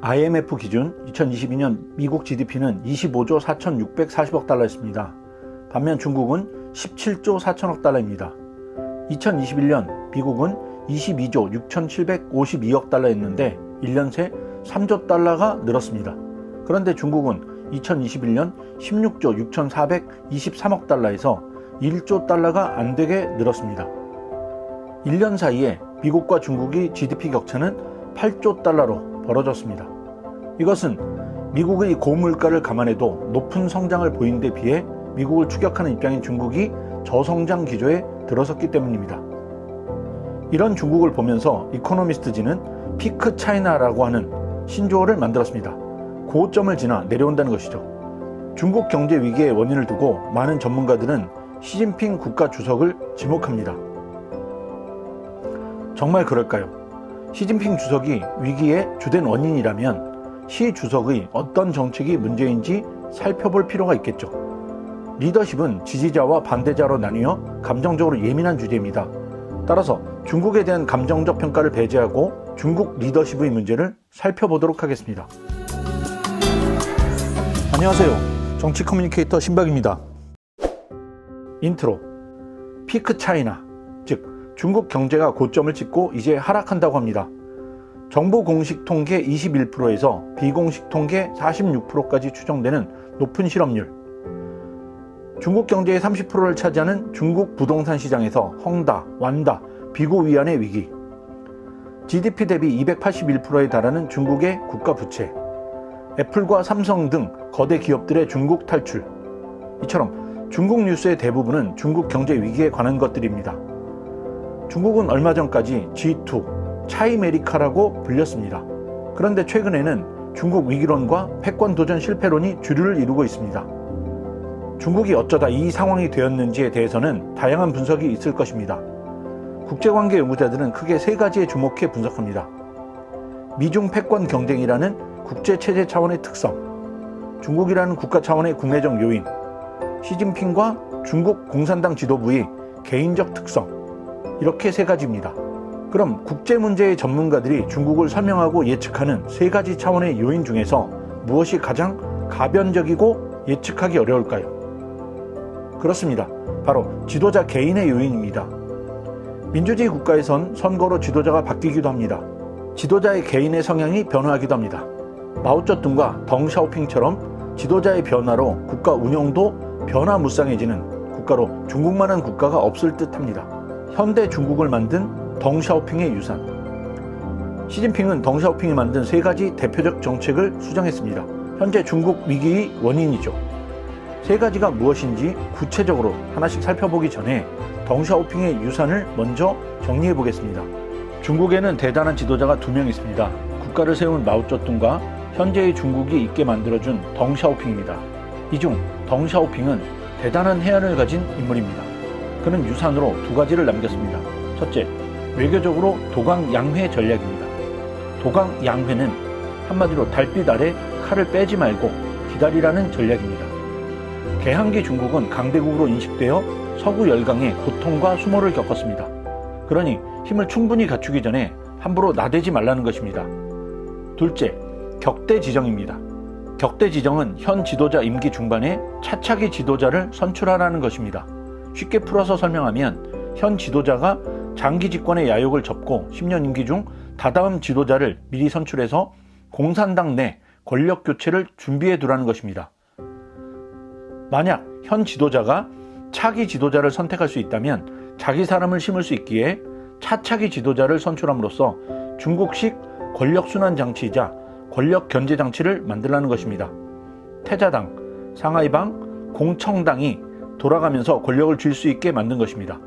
IMF 기준 2022년 미국 GDP는 25조 4,640억 달러였습니다. 반면 중국은 17조 4천억 달러입니다. 2021년 미국은 22조 6,752억 달러였는데 1년 새 3조 달러가 늘었습니다. 그런데 중국은 2021년 16조 6,423억 달러에서 1조 달러가 안 되게 늘었습니다. 1년 사이에 미국과 중국의 GDP 격차는 8조 달러로 벌어졌습니다. 이것은 미국의 고물가를 감안해도 높은 성장을 보인 데 비해 미국을 추격하는 입장인 중국이 저성장 기조에 들어섰기 때문입니다. 이런 중국을 보면서 이코노미스트지는 피크 차이나라고 하는 신조어를 만들었습니다. 고점을 지나 내려온다는 것이죠. 중국 경제 위기의 원인을 두고 많은 전문가들은 시진핑 국가 주석을 지목합니다. 정말 그럴까요? 시진핑 주석이 위기의 주된 원인이라면 시 주석의 어떤 정책이 문제인지 살펴볼 필요가 있겠죠. 리더십은 지지자와 반대자로 나뉘어 감정적으로 예민한 주제입니다. 따라서 중국에 대한 감정적 평가를 배제하고 중국 리더십의 문제를 살펴보도록 하겠습니다. 안녕하세요. 정치 커뮤니케이터 신박입니다. 인트로. 피크 차이나, 즉 중국 경제가 고점을 찍고 이제 하락한다고 합니다. 정부 공식 통계 21%에서 비공식 통계 46%까지 추정되는 높은 실업률. 중국 경제의 30%를 차지하는 중국 부동산 시장에서 헝다, 완다, 비고 위안의 위기. GDP 대비 281%에 달하는 중국의 국가 부채. 애플과 삼성 등 거대 기업들의 중국 탈출. 이처럼 중국 뉴스의 대부분은 중국 경제 위기에 관한 것들입니다. 중국은 얼마 전까지 G2, 차이메리카라고 불렸습니다. 그런데 최근에는 중국 위기론과 패권 도전 실패론이 주류를 이루고 있습니다. 중국이 어쩌다 이 상황이 되었는지에 대해서는 다양한 분석이 있을 것입니다. 국제관계 연구자들은 크게 세 가지에 주목해 분석합니다. 미중 패권 경쟁이라는 국제체제 차원의 특성, 중국이라는 국가 차원의 국내적 요인, 시진핑과 중국 공산당 지도부의 개인적 특성, 이렇게 세 가지입니다. 그럼 국제 문제의 전문가들이 중국을 설명하고 예측하는 세 가지 차원의 요인 중에서 무엇이 가장 가변적이고 예측하기 어려울까요? 그렇습니다. 바로 지도자 개인의 요인입니다. 민주주의 국가에선 선거로 지도자가 바뀌기도 합니다. 지도자의 개인의 성향이 변화하기도 합니다. 마오쩌둥과 덩샤오핑처럼 지도자의 변화로 국가 운영도 변화무쌍해지는 국가로 중국만한 국가가 없을 듯합니다. 현대 중국을 만든 덩샤오핑의 유산. 시진핑은 덩샤오핑이 만든 세 가지 대표적 정책을 수정했습니다. 현재 중국 위기의 원인이죠. 세 가지가 무엇인지 구체적으로 하나씩 살펴보기 전에 덩샤오핑의 유산을 먼저 정리해 보겠습니다. 중국에는 대단한 지도자가 두 명 있습니다. 국가를 세운 마오쩌둥과 현재의 중국이 있게 만들어준 덩샤오핑입니다. 이 중 덩샤오핑은 대단한 해안을 가진 인물입니다. 그는 유산으로 두 가지를 남겼습니다. 첫째, 외교적으로 도강양회 전략입니다. 도강양회는 한마디로 달빛 아래 칼을 빼지 말고 기다리라는 전략입니다. 개항기 중국은 강대국으로 인식되어 서구 열강의 고통과 수모를 겪었습니다. 그러니 힘을 충분히 갖추기 전에 함부로 나대지 말라는 것입니다. 둘째, 격대 지정입니다. 격대 지정은 현 지도자 임기 중반에 차차기 지도자를 선출하라는 것입니다. 쉽게 풀어서 설명하면 현 지도자가 장기 집권의 야욕을 접고 10년 임기 중 다다음 지도자를 미리 선출해서 공산당 내 권력 교체를 준비해 두라는 것입니다. 만약 현 지도자가 차기 지도자를 선택할 수 있다면 자기 사람을 심을 수 있기에 차차기 지도자를 선출함으로써 중국식 권력순환 장치이자 권력 견제 장치를 만들라는 것입니다. 태자당, 상하이방, 공청당이 돌아가면서 권력을 쥘 수 있게 만든 것입니다.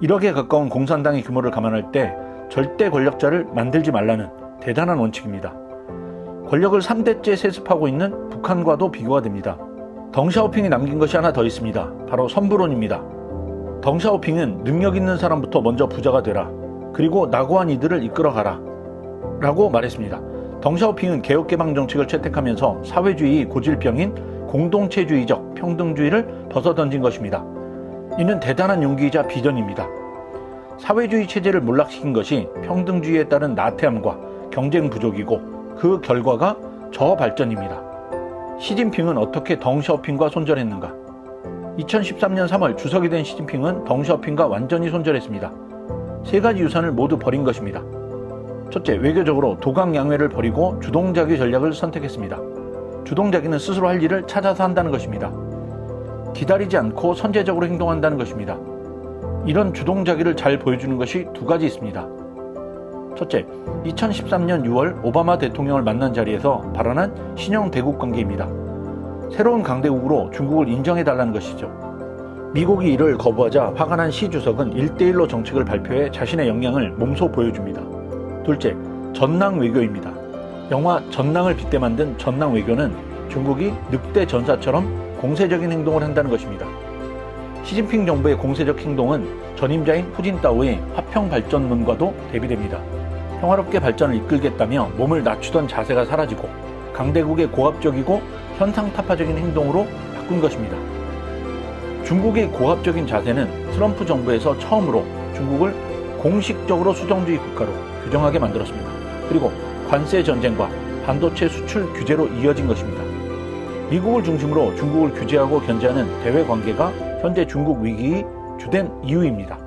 1억에 가까운 공산당의 규모를 감안할 때 절대 권력자를 만들지 말라는 대단한 원칙입니다. 권력을 3대째 세습하고 있는 북한과도 비교가 됩니다. 덩샤오핑이 남긴 것이 하나 더 있습니다. 바로 선부론입니다. 덩샤오핑은 능력 있는 사람부터 먼저 부자가 되라. 그리고 낙오한 이들을 이끌어가라. 라고 말했습니다. 덩샤오핑은 개혁개방 정책을 채택하면서 사회주의 고질병인 공동체주의적 평등주의를 벗어던진 것입니다. 이는 대단한 용기이자 비전입니다. 사회주의 체제를 몰락시킨 것이 평등주의에 따른 나태함과 경쟁 부족이고 그 결과가 저발전입니다. 시진핑은 어떻게 덩샤오핑과 손절했는가? 2013년 3월 주석이 된 시진핑은 덩샤오핑과 완전히 손절했습니다. 세 가지 유산을 모두 버린 것입니다. 첫째, 외교적으로 도강양회를 버리고 주동자기 전략을 선택했습니다. 주동자기는 스스로 할 일을 찾아서 한다는 것입니다. 기다리지 않고 선제적으로 행동한다는 것입니다. 이런 주동자기를 잘 보여주는 것이 두 가지 있습니다. 첫째, 2013년 6월 오바마 대통령을 만난 자리에서 발언한 신형 대국 관계입니다. 새로운 강대국으로 중국을 인정해달라는 것이죠. 미국이 이를 거부하자 화가 난 시 주석은 1대1로 정책을 발표해 자신의 역량을 몸소 보여줍니다. 둘째, 전랑 외교입니다. 영화 전랑을 빗대 만든 전랑 외교는 중국이 늑대 전사처럼 공세적인 행동을 한다는 것입니다. 시진핑 정부의 공세적 행동은 전임자인 후진타오의 화평 발전론과도 대비됩니다. 평화롭게 발전을 이끌겠다며 몸을 낮추던 자세가 사라지고 강대국의 고압적이고 현상타파적인 행동으로 바꾼 것입니다. 중국의 고압적인 자세는 트럼프 정부에서 처음으로 중국을 공식적으로 수정주의 국가로 규정하게 만들었습니다. 그리고 관세 전쟁과 반도체 수출 규제로 이어진 것입니다. 미국을 중심으로 중국을 규제하고 견제하는 대외 관계가 현재 중국 위기의 주된 이유입니다.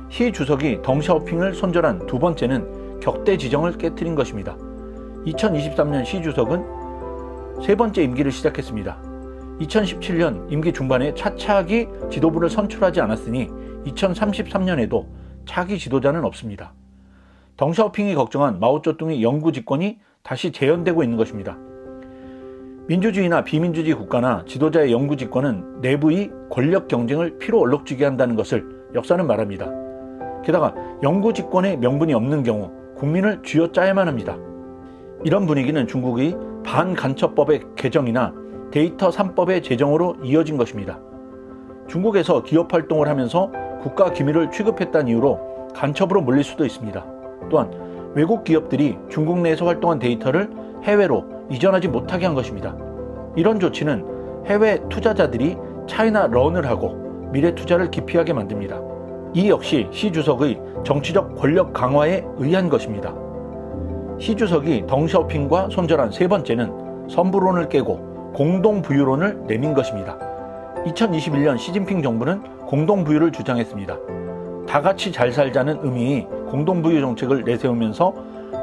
시 주석이 덩샤오핑을 손절한 두 번째는 격대 지정을 깨트린 것입니다. 2023년 시 주석은 세 번째 임기를 시작했습니다. 2017년 임기 중반에 차차기 지도부를 선출하지 않았으니 2033년에도 차기 지도자는 없습니다. 덩샤오핑이 걱정한 마오쩌둥의 영구 집권이 다시 재현되고 있는 것입니다. 민주주의나 비민주주의 국가나 지도자의 영구 집권은 내부의 권력 경쟁을 피로 얼룩지게 한다는 것을 역사는 말합니다. 게다가 영구 집권의 명분이 없는 경우 국민을 쥐어짜야만 합니다. 이런 분위기는 중국의 반간첩법의 개정이나 데이터 3법의 제정으로 이어진 것입니다. 중국에서 기업 활동을 하면서 국가 기밀을 취급했다는 이유로 간첩으로 몰릴 수도 있습니다. 또한 외국 기업들이 중국 내에서 활동한 데이터를 해외로 이전하지 못하게 한 것입니다. 이런 조치는 해외 투자자들이 차이나 런을 하고 미래 투자를 기피하게 만듭니다. 이 역시 시 주석의 정치적 권력 강화에 의한 것입니다. 시 주석이 덩샤오핑과 손절한 세 번째는 선부론을 깨고 공동부유론을 내민 것입니다. 2021년 시진핑 정부는 공동부유를 주장했습니다. 다 같이 잘 살자는 의미의 공동부유 정책을 내세우면서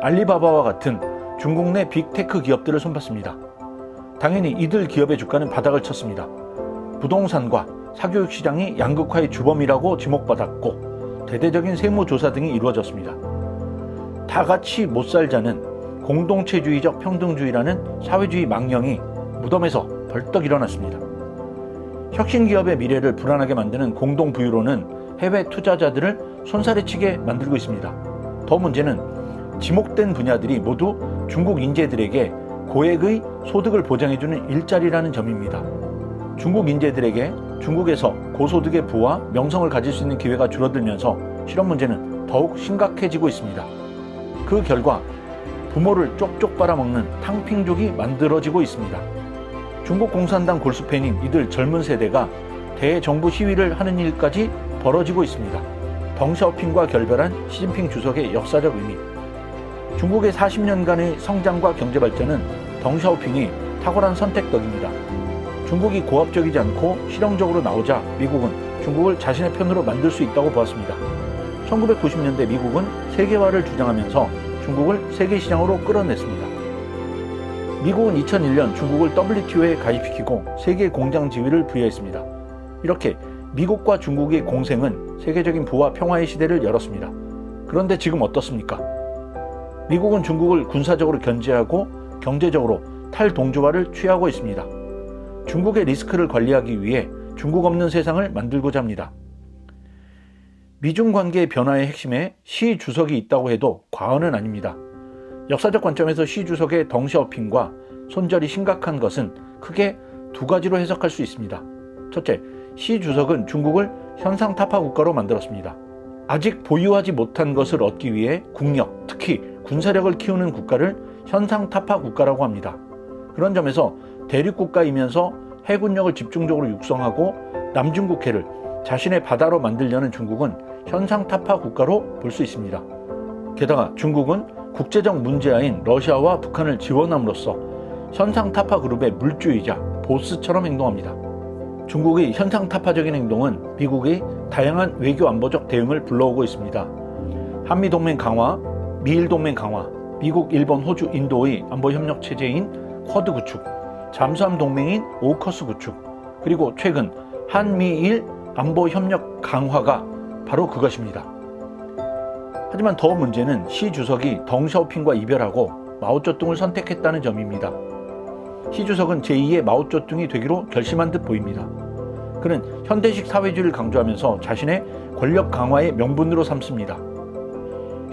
알리바바와 같은 중국 내 빅테크 기업들을 손봤습니다. 당연히 이들 기업의 주가는 바닥을 쳤습니다. 부동산과 사교육 시장이 양극화의 주범이라고 지목받았고 대대적인 세무조사 등이 이루어졌습니다. 다 같이 못 살자는 공동체주의적 평등주의라는 사회주의 망령이 무덤에서 벌떡 일어났습니다. 혁신기업의 미래를 불안하게 만드는 공동부유로는 해외 투자자들을 손살에 치게 만들고 있습니다. 더 문제는 지목된 분야들이 모두 중국 인재들에게 고액의 소득을 보장해주는 일자리라는 점입니다. 중국 인재들에게 중국에서 고소득의 부와 명성을 가질 수 있는 기회가 줄어들면서 실업 문제는 더욱 심각해지고 있습니다. 그 결과 부모를 쪽쪽 빨아먹는 탕핑족이 만들어지고 있습니다. 중국 공산당 골수팬인 이들 젊은 세대가 대정부 시위를 하는 일까지 벌어지고 있습니다. 덩샤오핑과 결별한 시진핑 주석의 역사적 의미. 중국의 40년간의 성장과 경제 발전은 덩샤오핑이 탁월한 선택 덕입니다. 중국이 고압적이지 않고 실용적으로 나오자 미국은 중국을 자신의 편으로 만들 수 있다고 보았습니다. 1990년대 미국은 세계화를 주장하면서 중국을 세계 시장으로 끌어냈습니다. 미국은 2001년 중국을 WTO에 가입시키고 세계 공장 지위를 부여했습니다. 이렇게 미국과 중국의 공생은 세계적인 부와 평화의 시대를 열었습니다. 그런데 지금 어떻습니까? 미국은 중국을 군사적으로 견제하고 경제적으로 탈동조화를 취하고 있습니다. 중국의 리스크를 관리하기 위해 중국 없는 세상을 만들고자 합니다. 미중 관계의 변화의 핵심에 시 주석이 있다고 해도 과언은 아닙니다. 역사적 관점에서 시 주석의 덩샤오핑과 손절이 심각한 것은 크게 두 가지로 해석할 수 있습니다. 첫째, 시 주석은 중국을 현상타파 국가로 만들었습니다. 아직 보유하지 못한 것을 얻기 위해 국력, 특히 군사력을 키우는 국가를 현상타파 국가라고 합니다. 그런 점에서 대륙국가이면서 해군력을 집중적으로 육성하고 남중국해를 자신의 바다로 만들려는 중국은 현상타파 국가로 볼 수 있습니다. 게다가 중국은 국제적 문제아인 러시아와 북한을 지원함으로써 현상타파 그룹의 물주이자 보스처럼 행동합니다. 중국의 현상타파적인 행동은 미국의 다양한 외교 안보적 대응을 불러오고 있습니다. 한미동맹 강화, 미일동맹 강화, 미국, 일본, 호주, 인도의 안보협력 체제인 쿼드 구축, 잠수함 동맹인 오커스 구축, 그리고 최근 한미일 안보협력 강화가 바로 그것입니다. 하지만 더 문제는 시 주석이 덩샤오핑과 이별하고 마오쩌둥을 선택했다는 점입니다. 시 주석은 제2의 마오쩌둥이 되기로 결심한 듯 보입니다. 그는 현대식 사회주의를 강조하면서 자신의 권력 강화의 명분으로 삼습니다.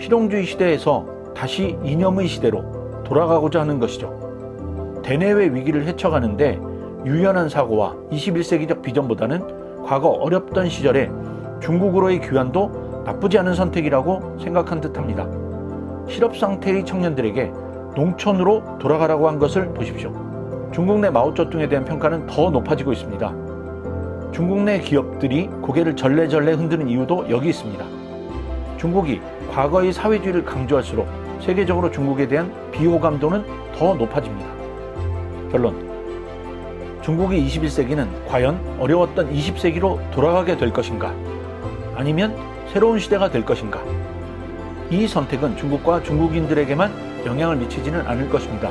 실용주의 시대에서 다시 이념의 시대로 돌아가고자 하는 것이죠. 대내외 위기를 헤쳐가는데 유연한 사고와 21세기적 비전보다는 과거 어렵던 시절에 중국으로의 귀환도 나쁘지 않은 선택이라고 생각한 듯합니다. 실업 상태의 청년들에게 농촌으로 돌아가라고 한 것을 보십시오. 중국 내 마오쩌둥에 대한 평가는 더 높아지고 있습니다. 중국 내 기업들이 고개를 절레절레 흔드는 이유도 여기 있습니다. 중국이 과거의 사회주의를 강조할수록 세계적으로 중국에 대한 비호감도는 더 높아집니다. 결론, 중국의 21세기는 과연 어려웠던 20세기로 돌아가게 될 것인가? 아니면 새로운 시대가 될 것인가? 이 선택은 중국과 중국인들에게만 영향을 미치지는 않을 것입니다.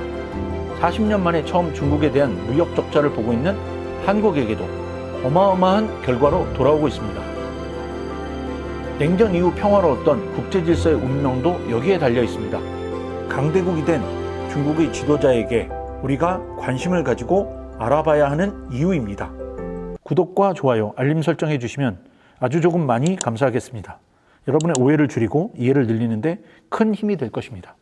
40년 만에 처음 중국에 대한 무역 적자를 보고 있는 한국에게도 어마어마한 결과로 돌아오고 있습니다. 냉전 이후 평화로웠던 국제질서의 운명도 여기에 달려 있습니다. 강대국이 된 중국의 지도자에게 우리가 관심을 가지고 알아봐야 하는 이유입니다. 구독과 좋아요, 알림 설정해 주시면 아주 조금 많이 감사하겠습니다. 여러분의 오해를 줄이고 이해를 늘리는데 큰 힘이 될 것입니다.